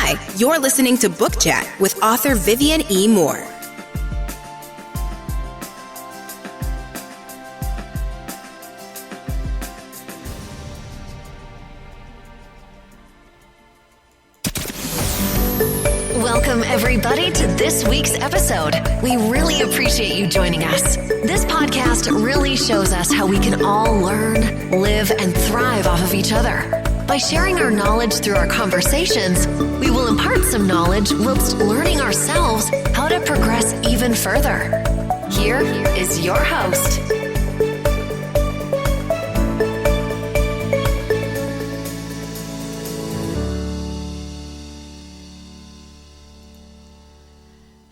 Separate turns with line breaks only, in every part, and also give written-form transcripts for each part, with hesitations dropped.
Hi, you're listening to Book Chat with author Vivian E. Moore.
Welcome, everybody, to this week's episode. We really appreciate you joining us. This podcast really shows us how we can all learn, live, and thrive off of each other. By sharing our knowledge through our conversations, we will impart some knowledge whilst learning ourselves how to progress even further. Here is your host.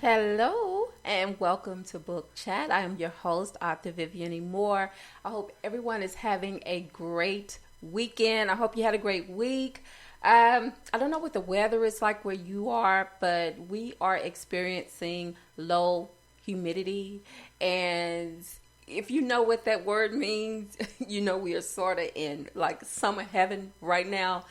Hello and welcome to Book Chat. I am your host, author Vivian E. Moore. I hope everyone is having a great weekend. I hope you had a great week. I don't know what the weather is like where you are, but we are experiencing low humidity. And if you know what that word means, you know we are sort of in like summer heaven right now,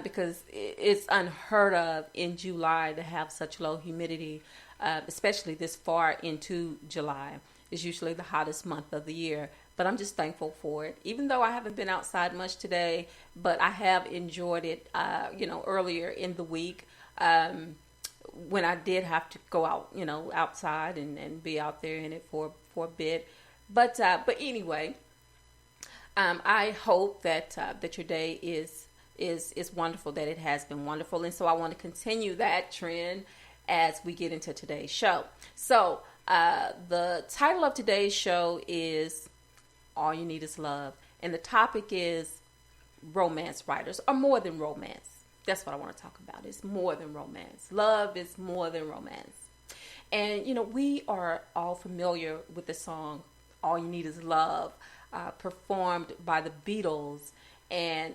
because it's unheard of in July to have such low humidity. Especially this far into July. Is usually the hottest month of the year, but I'm just thankful for it. Even though I haven't been outside much today, but I have enjoyed it, earlier in the week, when I did have to go out, outside and be out there in it for a bit. But anyway, I hope that your day is wonderful, that it has been wonderful. And so I want to continue that trend as we get into today's show. So the title of today's show is All You Need Is Love. And the topic is romance writers, or more than romance. That's what I want to talk about. It's more than romance. Love is more than romance. And, we are all familiar with the song All You Need Is Love, performed by the Beatles. And,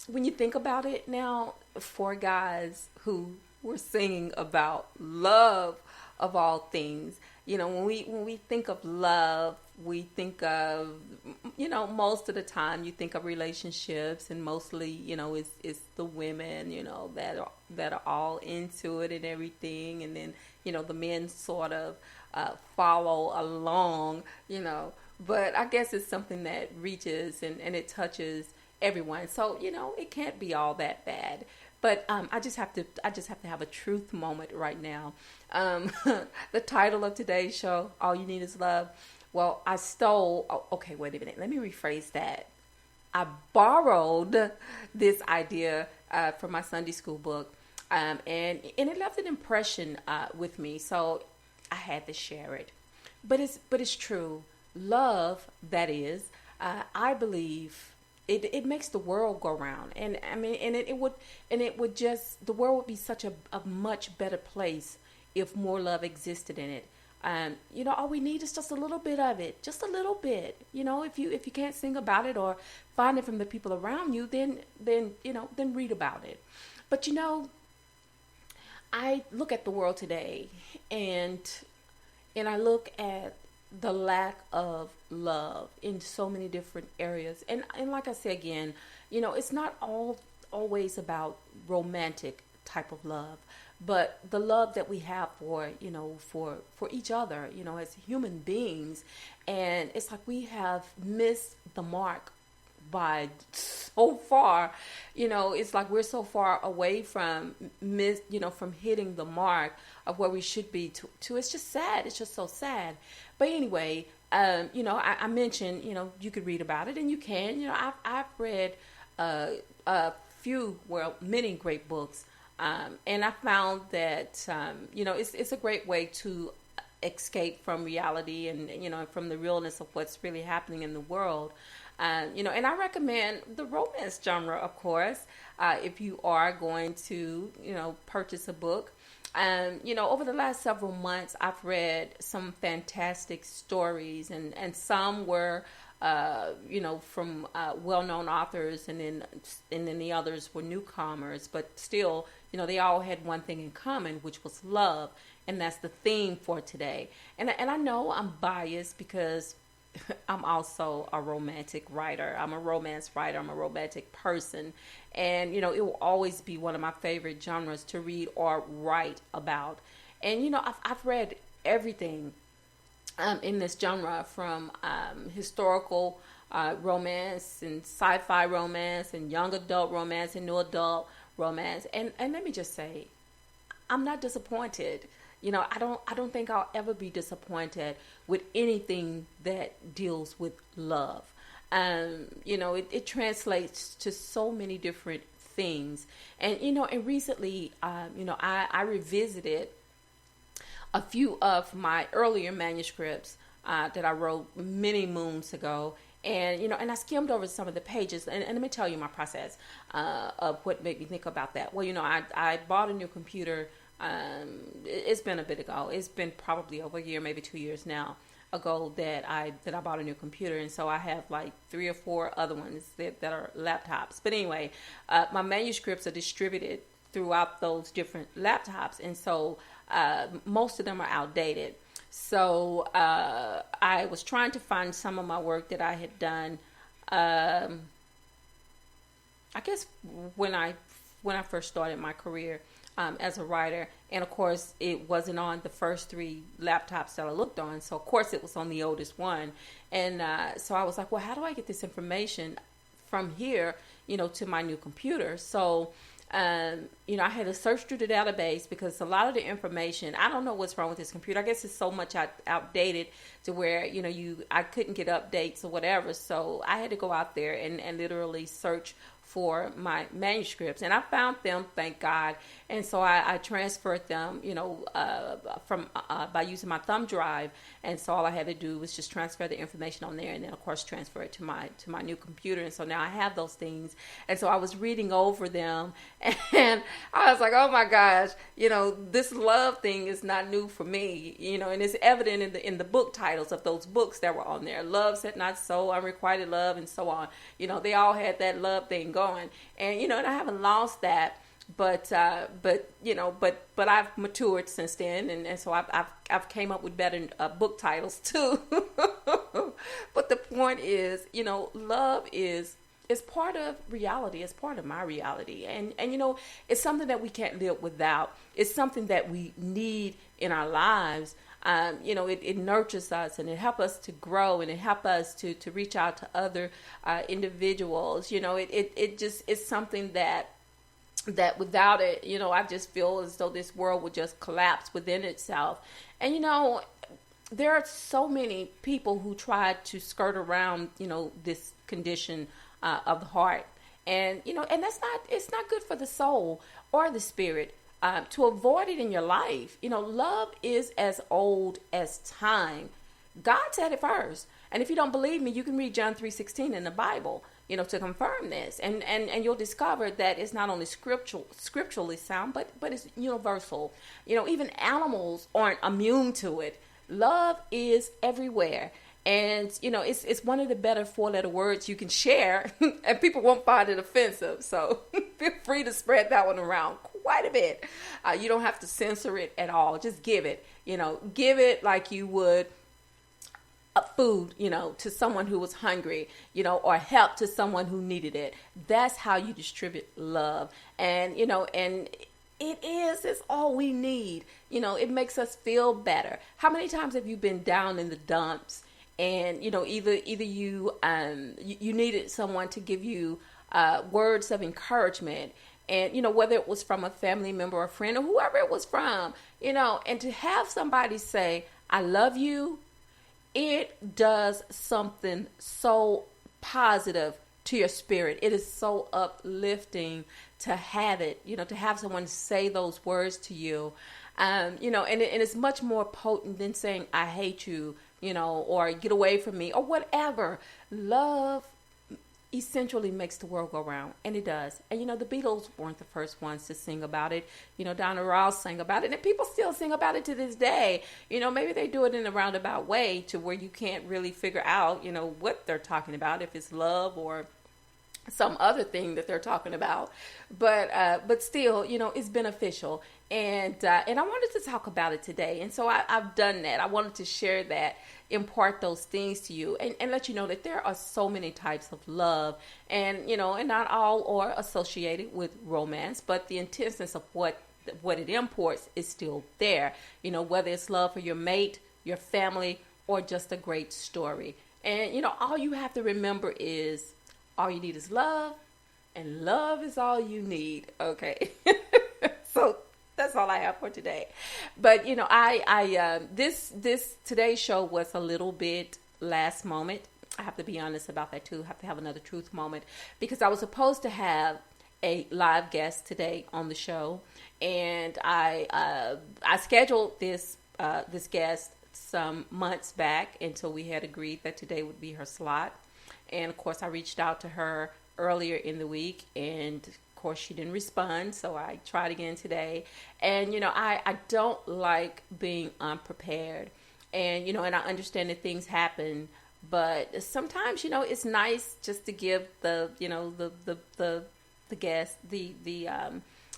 when you think about it now, four guys who we're singing about love of all things. When we think of love, we think of, most of the time you think of relationships, and mostly, it's the women, that are all into it and everything. And then, the men sort of follow along, but I guess it's something that reaches and it touches everyone. So, it can't be all that bad. But I just have to have a truth moment right now. The title of today's show, All You Need Is Love. Well, I stole. Okay, wait a minute. Let me rephrase that. I borrowed this idea from my Sunday school book, and it left an impression with me. So I had to share it. But it's true. Love, that is, I believe. It makes the world go round, and it would just, the world would be such a much better place if more love existed in it. All we need is just a little bit of it, just a little bit. If you can't sing about it or find it from the people around you, then read about it. But I look at the world today, and I look at the lack of love in so many different areas. And like I say again, it's not always about romantic type of love, but the love that we have for each other, as human beings. And it's like we have missed the mark by so far. It's like we're so far away from from hitting the mark of where we should be to it's just sad. It's just so sad. But anyway, I mentioned, you could read about it, and you can. I've read many great books, and I found that it's a great way to escape from reality and from the realness of what's really happening in the world. And I recommend the romance genre, of course, if you are going to purchase a book. Over the last several months, I've read some fantastic stories, and some were, from well-known authors, and then the others were newcomers. But still, they all had one thing in common, which was love, and that's the theme for today. And I know I'm biased because I'm also a romantic writer. I'm a romance writer. I'm a romantic person. And, you know, it will always be one of my favorite genres to read or write about. And, you know, I've read everything in this genre, from historical romance and sci-fi romance and young adult romance and new adult romance. And let me just say, I'm not disappointed. You know, I don't think I'll ever be disappointed with anything that deals with love. You know, it translates to so many different things. And, you know, and recently, you know, I revisited a few of my earlier manuscripts that I wrote many moons ago. And, you know, and I skimmed over some of the pages. And let me tell you my process of what made me think about that. Well, you know, I bought a new computer. It's been a bit ago. It's been probably over a year, maybe 2 years now ago that I bought a new computer. And so I have like 3 or 4 other ones that are laptops. But anyway, my manuscripts are distributed throughout those different laptops. And so most of them are outdated. So I was trying to find some of my work that I had done, I guess when I first started my career as a writer. And of course, it wasn't on the first 3 laptops that I looked on. So of course, it was on the oldest one. And so I was like, well, how do I get this information from here, you know, to my new computer? So you know, I had to search through the database, because a lot of the information, I don't know what's wrong with this computer. I guess it's so much outdated to where, you know, I couldn't get updates or whatever. So I had to go out there and literally search for my manuscripts, and I found them, thank God. And so I transferred them, you know, from by using my thumb drive. And so all I had to do was just transfer the information on there, and then of course transfer it to my new computer. And so now I have those things. And so I was reading over them, and I was like, oh my gosh, you know, this love thing is not new for me, you know, and it's evident in the book titles of those books that were on there. Love Said Not So, Unrequited Love, and so on. You know, they all had that love thing going. And, you know, and I haven't lost that. But you know, but I've matured since then, and so I've came up with better book titles too. But the point is, you know, love is part of reality. It's part of my reality, and you know, it's something that we can't live without. It's something that we need in our lives. You know, it nurtures us, and it helps us to grow, and it helps us to reach out to other individuals. You know, it just is something that without it, you know, I just feel as though this world would just collapse within itself. And, you know, there are so many people who try to skirt around, you know, this condition of the heart. And, you know, and it's not good for the soul or the spirit to avoid it in your life. You know, love is as old as time. God said it first. And if you don't believe me, you can read John 3:16 in the Bible, you know, to confirm this. And you'll discover that it's not only scripturally sound, but it's universal. You know, even animals aren't immune to it. Love is everywhere. And, you know, it's one of the better 4-letter words you can share, and people won't find it offensive. So feel free to spread that one around quite a bit. You don't have to censor it at all. Just give it, you know, give it like you would food, you know, to someone who was hungry, you know, or help to someone who needed it. That's how you distribute love. And, you know, and it's all we need. You know, it makes us feel better. How many times have you been down in the dumps, and, you know, either you needed someone to give you words of encouragement, and, you know, whether it was from a family member or a friend or whoever it was from, you know, and to have somebody say, I love you, it does something so positive to your spirit. It is so uplifting to have it, you know, to have someone say those words to you, you know, and it's much more potent than saying, I hate you, you know, or get away from me or whatever. Love essentially makes the world go round, and it does. And, you know, the Beatles weren't the first ones to sing about it. You know, Donna Ross sang about it, and people still sing about it to this day. You know, maybe they do it in a roundabout way to where you can't really figure out, you know, what they're talking about, if it's love or some other thing that they're talking about, but still, it's beneficial, and I wanted to talk about it today, and so I've done that. I wanted to share that, impart those things to you, and let you know that there are so many types of love, and and not all are associated with romance, but the intenseness of what it imports is still there. Whether it's love for your mate, your family, or just a great story, and all you have to remember is, all you need is love, and love is all you need. Okay. So that's all I have for today. But this today's show was a little bit last moment. I have to be honest about that too. I have to have another truth moment, because I was supposed to have a live guest today on the show, and I scheduled this guest some months back until we had agreed that today would be her slot. And of course, I reached out to her earlier in the week, and of course, she didn't respond. So I tried again today. And, I don't like being unprepared. And, and I understand that things happen. But sometimes, it's nice just to give the guest,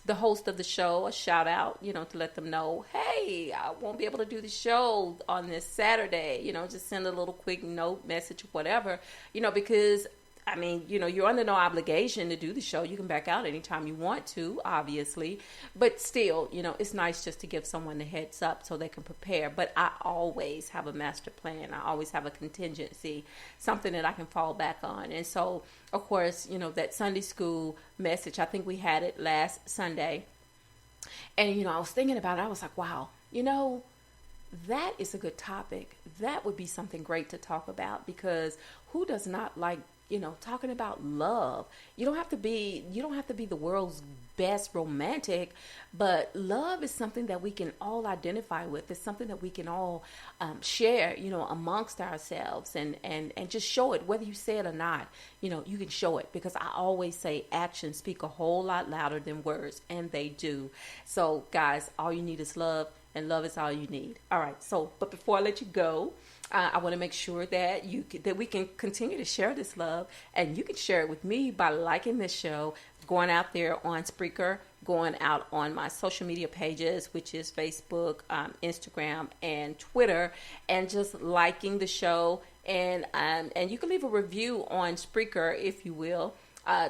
the host of the show, a shout out, to let them know, hey, I won't be able to do the show on this Saturday, just send a little quick note, message, whatever, because you're under no obligation to do the show. You can back out anytime you want to, obviously, but still, it's nice just to give someone a heads up so they can prepare. But I always have a master plan. I always have a contingency, something that I can fall back on. And so, of course, that Sunday school message, I think we had it last Sunday. And, I was thinking about it. I was like, wow, that is a good topic. That would be something great to talk about, because who does not like, talking about love? You don't have to be the world's best romantic, but love is something that we can all identify with. It's something that we can all share, amongst ourselves, and just show it, whether you say it or not. You can show it, because I always say actions speak a whole lot louder than words, and they do. So, guys, all you need is love, and love is all you need. All right. So, but before I let you go, I want to make sure that that we can continue to share this love, and you can share it with me by liking this show, going out there on Spreaker, going out on my social media pages, which is Facebook, Instagram, and Twitter, and just liking the show, and you can leave a review on Spreaker if you will.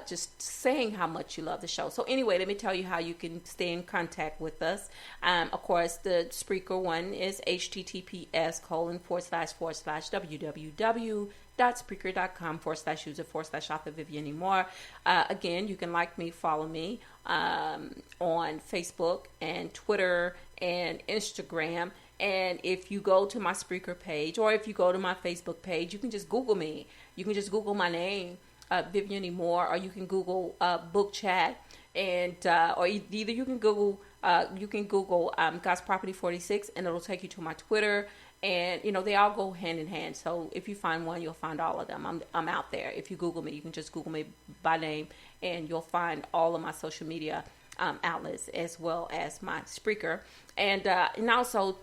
Just saying how much you love the show. So anyway, let me tell you how you can stay in contact with us. Of course, the Spreaker one is https://www.spreaker.com/user/author Vivian Moore. Again, you can like me, follow me on Facebook and Twitter and Instagram. And if you go to my Spreaker page, or if you go to my Facebook page, you can just Google me. You can just Google my name, Vivian Moore, or you can Google book chat, and or either you can Google God's Property 46, and it'll take you to my Twitter, and they all go hand in hand. So if you find one, you'll find all of them. I'm out there. If you Google me, you can just Google me by name, and you'll find all of my social media outlets, as well as my Spreaker, and also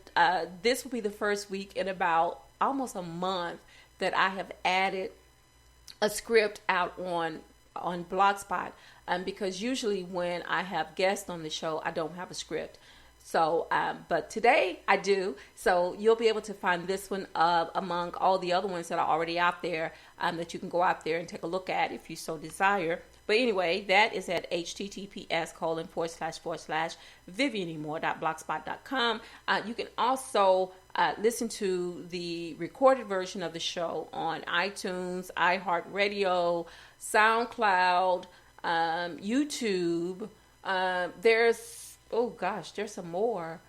this will be the first week in about almost a month that I have added a script out on Blogspot, because usually when I have guests on the show, I don't have a script. So, but today I do. So you'll be able to find this one among all the other ones that are already out there, that you can go out there and take a look at if you so desire. But anyway, that is at https://vivianmore.blogspot.com. You can also listen to the recorded version of the show on iTunes, iHeartRadio, SoundCloud, YouTube. There's some more.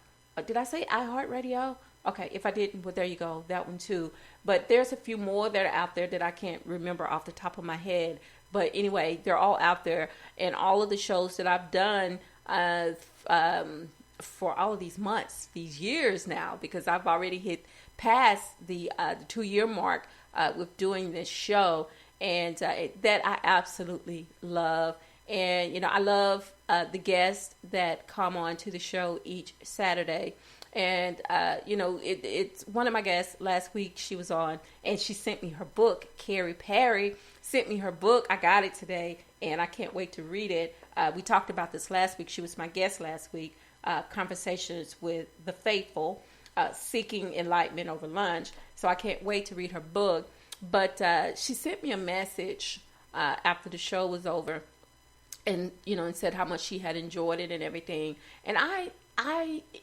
Did I say iHeartRadio? Okay, if I didn't, well, there you go. That one too. But there's a few more that are out there that I can't remember off the top of my head. But anyway, they're all out there. And all of the shows that I've done for all of these months, these years now, because I've already hit past the 2-year mark with doing this show. And that I absolutely love. And, I love the guests that come on to the show each Saturday. And, it's one of my guests last week, she was on, and she sent me her book. Carrie Perry sent me her book. I got it today, and I can't wait to read it. We talked about this last week. She was my guest last week, Conversations with the Faithful, Seeking Enlightenment Over Lunch. So I can't wait to read her book. But she sent me a message after the show was over, and said how much she had enjoyed it and everything. And I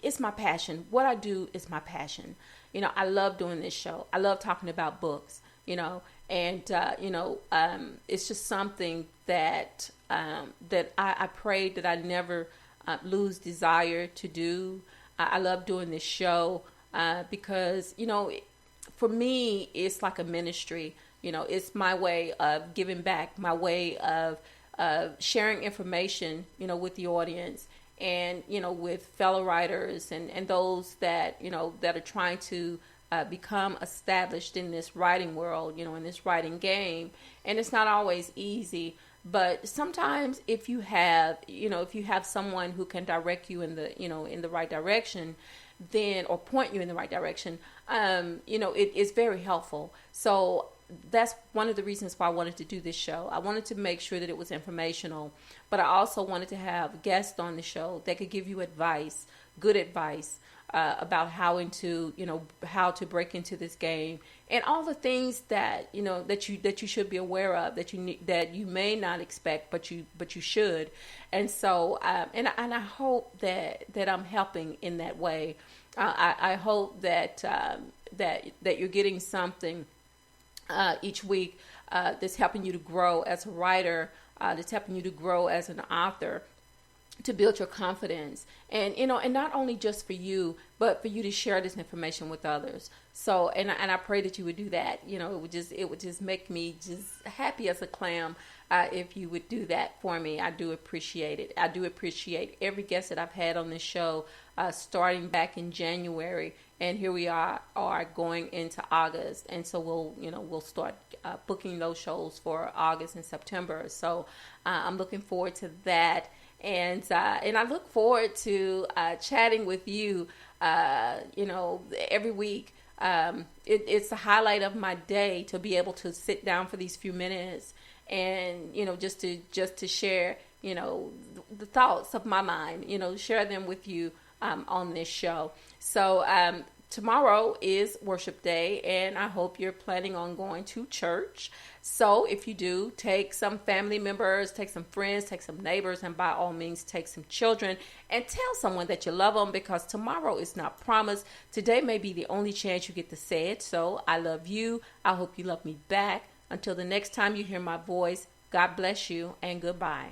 it's my passion. What I do is my passion. I love doing this show. I love talking about books. And it's just something that I pray that I never lose desire to do. I love doing this show because for me it's like a ministry. It's my way of giving back, my way of sharing information, with the audience, and with fellow writers and those that that are trying to become established in this writing world, in this writing game. And it's not always easy, but sometimes if you have someone who can direct you in the right direction, then, or point you in the right direction, it is very helpful. So that's one of the reasons why I wanted to do this show. I wanted to make sure that it was informational, but I also wanted to have guests on the show that could give you advice, good advice, about how to break into this game, and all the things that that you should be aware of, that you may not expect, but you should. And so and I hope that I'm helping in that way. I hope that you're getting something each week that's helping you to grow as a writer, that's helping you to grow as an author, to build your confidence, and and not only just for you, but for you to share this information with others. So, and I pray that you would do that. It would just make me just happy as a clam if you would do that for me. I do appreciate it. I do appreciate every guest that I've had on this show, starting back in January, and here we are going into August, and so we'll start booking those shows for August and September. So I'm looking forward to that. And I look forward to chatting with you, every week. It's a highlight of my day to be able to sit down for these few minutes and, just to share, the thoughts of my mind, share them with you on this show. So tomorrow is worship day, and I hope you're planning on going to church. So if you do, take some family members, take some friends, take some neighbors, and by all means, take some children, and tell someone that you love them, because tomorrow is not promised. Today may be the only chance you get to say it. So I love you. I hope you love me back. Until the next time you hear my voice, God bless you, and goodbye.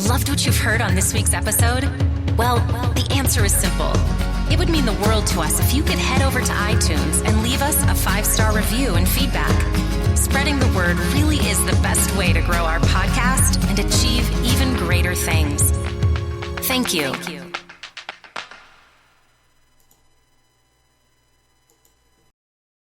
Loved what you've heard on this week's episode? Well, the answer is simple. It would mean the world to us if you could head over to iTunes and leave us a 5-star review and feedback. Spreading the word really is the best way to grow our podcast and achieve even greater things. Thank you.